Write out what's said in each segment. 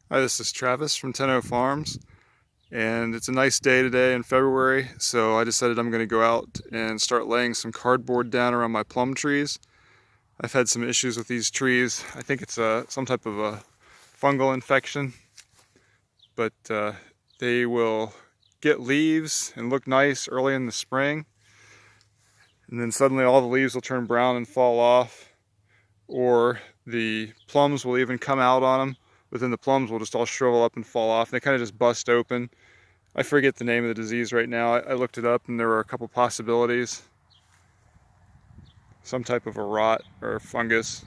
Hi, this is Travis from 10 Farms, and it's a nice day today in February, so I decided I'm going to go out and start laying some cardboard down around my plum trees. I've had some issues with these trees. I think it's some type of a fungal infection, but they will get leaves and look nice early in the spring, and then suddenly all the leaves will turn brown and fall off, or the plums will even come out on them. But then the plums will just all shrivel up and fall off. They kind of just bust open. I forget the name of the disease right now. I looked it up and there were a couple possibilities. Some type of a rot or fungus.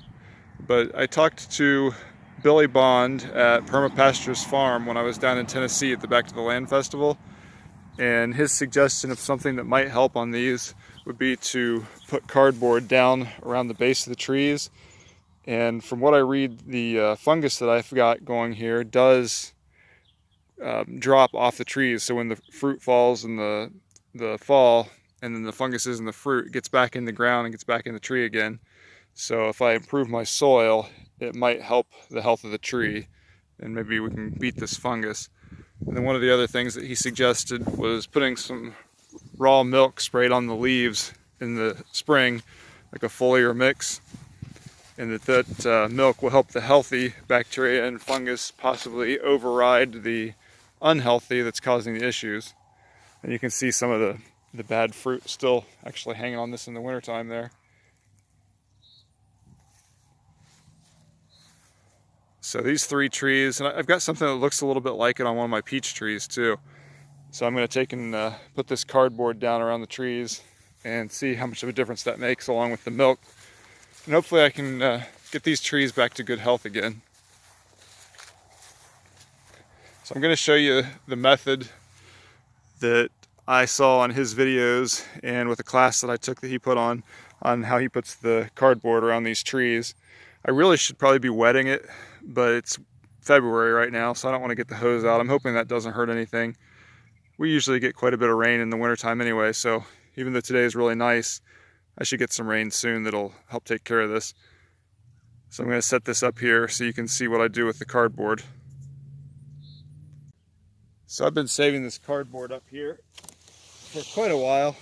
But I talked to Billy Bond at Perma Pastures Farm when I was down in Tennessee at the Back to the Land Festival. And his suggestion of something that might help on these would be to put cardboard down around the base of the trees. And from what I read, the fungus that I've got going here does drop off the trees. So when the fruit falls in the fall, and then the fungus is in the fruit, it gets back in the ground and gets back in the tree again. So if I improve my soil, it might help the health of the tree, and maybe we can beat this fungus. And then one of the other things that he suggested was putting some raw milk sprayed on the leaves in the spring, like a foliar mix, and that milk will help the healthy bacteria and fungus possibly override the unhealthy that's causing the issues. And you can see some of the bad fruit still actually hanging on this in the wintertime there. So these three trees, and I've got something that looks a little bit like it on one of my peach trees too. So I'm going to take and put this cardboard down around the trees and see how much of a difference that makes along with the milk. And hopefully I can get these trees back to good health again. So I'm going to show you the method that I saw on his videos and with a class that I took that he put on how he puts the cardboard around these trees. I really should probably be wetting it, but it's February right now, so I don't want to get the hose out. I'm hoping that doesn't hurt anything. We usually get quite a bit of rain in the wintertime anyway, so even though today is really nice, I should get some rain soon that'll help take care of this. So I'm going to set this up here so you can see what I do with the cardboard. So I've been saving this cardboard up here for quite a while.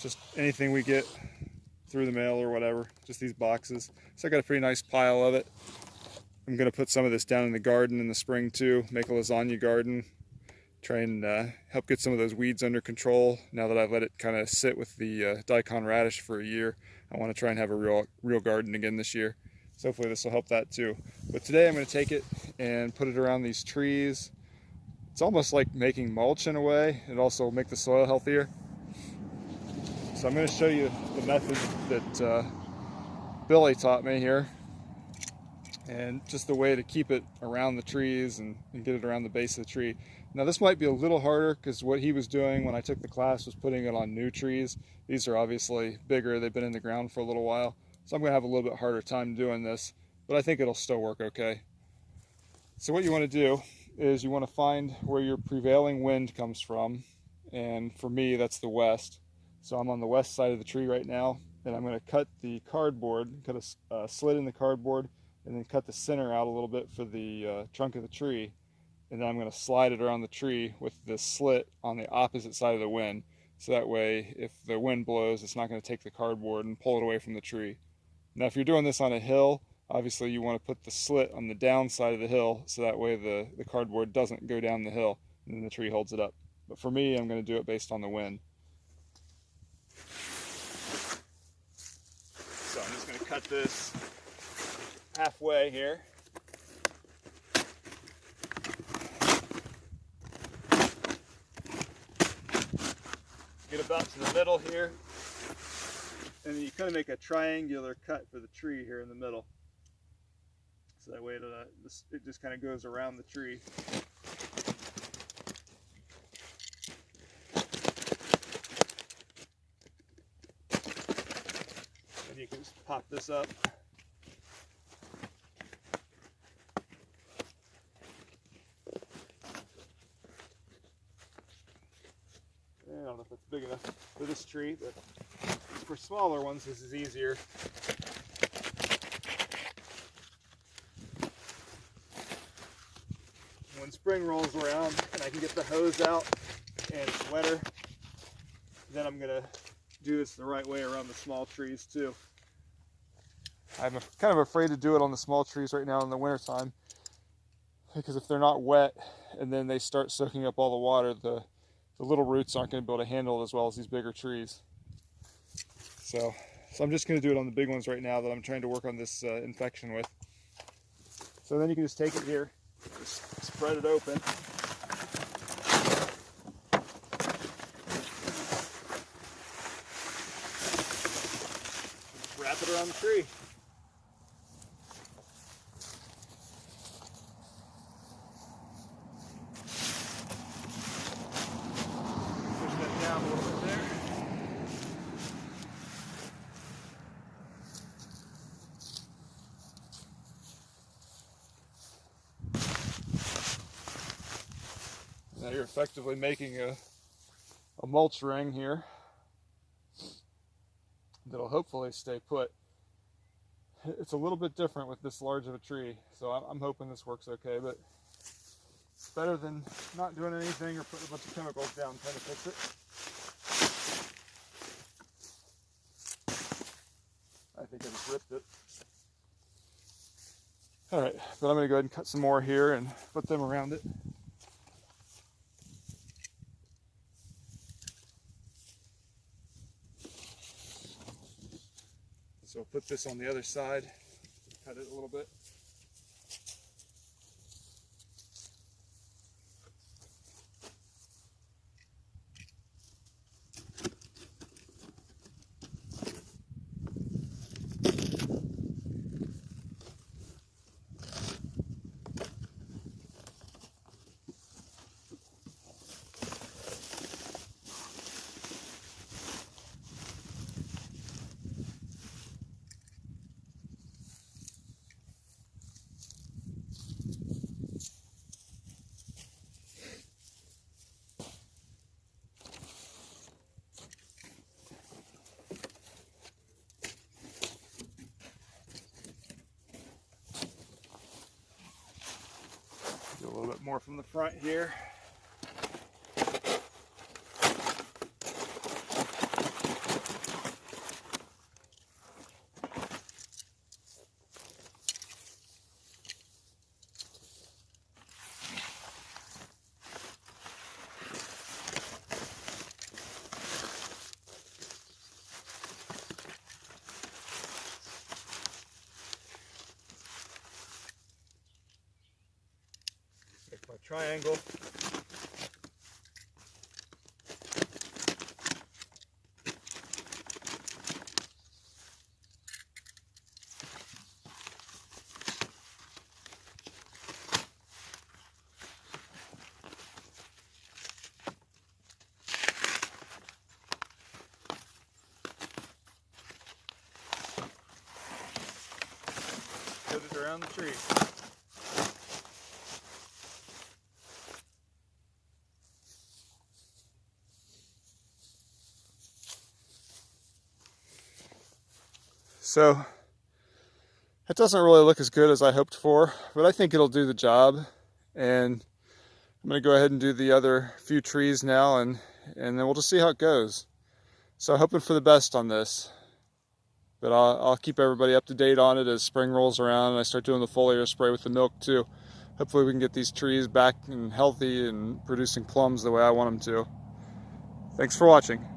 Just anything we get through the mail or whatever, just these boxes. So I got a pretty nice pile of it. I'm going to put some of this down in the garden in the spring too, make a lasagna garden. Try and help get some of those weeds under control. Now that I've let it kind of sit with the daikon radish for a year, I want to try and have a real garden again this year. So hopefully this will help that too. But today I'm going to take it and put it around these trees. It's almost like making mulch in a way. It also will make the soil healthier. So I'm going to show you the method that Billy taught me here, and just the way to keep it around the trees and get it around the base of the tree. Now this might be a little harder because what he was doing when I took the class was putting it on new trees. These are obviously bigger, they've been in the ground for a little while, so I'm going to have a little bit harder time doing this, but I think it'll still work okay. So what you want to do is you want to find where your prevailing wind comes from, and for me that's the west. So I'm on the west side of the tree right now, and I'm going to cut the cardboard, cut a slit in the cardboard, and then cut the center out a little bit for the trunk of the tree. And then I'm going to slide it around the tree with this slit on the opposite side of the wind. So that way, if the wind blows, it's not going to take the cardboard and pull it away from the tree. Now, if you're doing this on a hill, obviously you want to put the slit on the down side of the hill, so that way the cardboard doesn't go down the hill and then the tree holds it up. But for me, I'm going to do it based on the wind. So I'm just going to cut this halfway here. Get about to the middle here, and then you kind of make a triangular cut for the tree here in the middle. So that way it just kind of goes around the tree. And you can just pop this up. I don't know if it's big enough for this tree, but for smaller ones this is easier. when spring rolls around and I can get the hose out and it's wetter, then I'm gonna do this the right way around the small trees too. I'm kind of afraid to do it on the small trees right now in the wintertime, because if they're not wet and then they start soaking up all the water, the little roots aren't going to be able to handle it as well as these bigger trees. So I'm just going to do it on the big ones right now that I'm trying to work on this infection with. So then you can just take it here, just spread it open. Just wrap it around the tree. Push that down a little bit there. Now you're effectively making a mulch ring here that'll hopefully stay put. It's a little bit different with this large of a tree, so I'm hoping this works okay, but it's better than not doing anything or putting a bunch of chemicals down trying to fix it. I think I just ripped it. All right, but I'm gonna go ahead and cut some more here and put them around it. So I'll put this on the other side, cut it a little bit. Do a little bit more from the front here. Make my triangle. Put it around the tree. So it doesn't really look as good as I hoped for, but I think it'll do the job. And I'm going to go ahead and do the other few trees now, and then we'll just see how it goes. So hoping for the best on this. But I'll keep everybody up to date on it as spring rolls around and I start doing the foliar spray with the milk too. Hopefully we can get these trees back and healthy and producing plums the way I want them to. Thanks for watching.